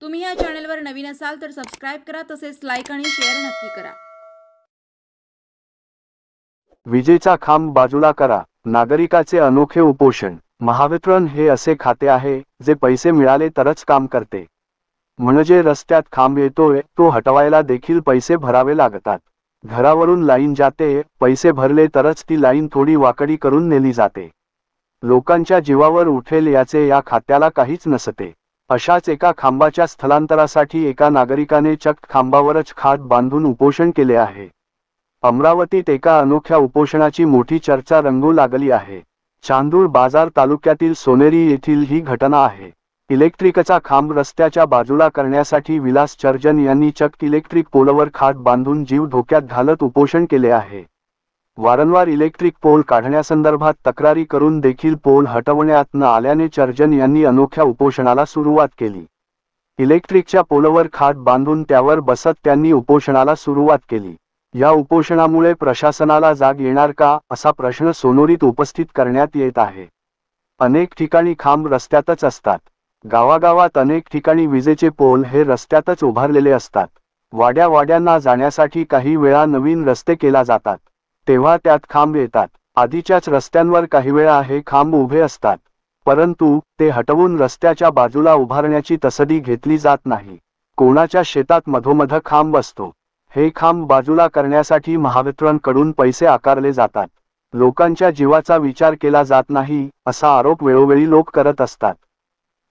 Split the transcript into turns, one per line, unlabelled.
तुम्ही या चॅनलवर नवीन असाल तर सबस्क्राइब करा, तसेच लाईक आणि शेअर नक्की करा।
विजेचा खांब बाजूला करा, नागरिकाचे अनोखे उपोषण। महावितरण हे असे खाते आहे जे पैसे मिळाले तरच काम करते। म्हणजे रस्त्यात खांब येतोय तो हटवायला देखील पैसे भरावे लागतात। घरावरून लाईन जाते, पैसे भरले तरच ती लाईन थोडी वाकडी करून नेली जाते। लोकांच्या जीवावर उठेल याचे या खात्याला काहीच नसते। अशाच एका खांबाच्या स्थलांतरासाठी एका नागरिकाने चक्क खांबावरच खाट बांधून उपोषण केले आहे। अमरावतीत एका अनोख्या उपोषणाची मोठी चर्चा रंगू लागली आहे। चांदूर बाजार तालुक्यातील सोनेरी येथील ही घटना आहे। इलेक्ट्रिकचा खांब रस्त्याच्या बाजूला करण्यासाठी विलास चर्जन यांनी चक्क इलेक्ट्रिक पोलवर खाट बांधून जीव धोक्यात घालत उपोषण केले आहे। वारंवार इलेक्ट्रिक पोल काढण्यासंदर्भात तक्रारी करून देखील पोल हटवण्यात न आल्याने चर्जन यांनी अनोख्या उपोषणाला सुरुवात केली। इलेक्ट्रिकच्या पोलवर खाट बांधून त्यावर बसत त्यांनी उपोषणाला सुरुवात केली। या उपोषणामुळे प्रशासनाला जाग येणार का, असा प्रश्न सोनोरीत उपस्थित करण्यात येत आहे। अनेक ठिकाणी खांब रस्त्यातच असतात। गावागावात अनेक ठिकाणी विजेचे पोल हे रस्त्यातच उभारलेले असतात। वाड्यांना जाण्यासाठी काही वेळा नवीन रस्ते केला जातात, तेव्हा त्यात खांब येतात। आधीच्याच रस्त्यांवर काही वेळा हे खांब उभे असतात, परंतु ते हटवून रस्त्याच्या बाजूला उभारण्याची तसदी घेतली जात नाही। कोणाच्या शेतात मधोमध खांब असतो। हे खांब बाजूला करण्यासाठी महावितरणकडून पैसे आकारले जातात। लोकांच्या जीवाचा विचार केला जात नाही, असा आरोप वेळोवेळी लोक करत असतात।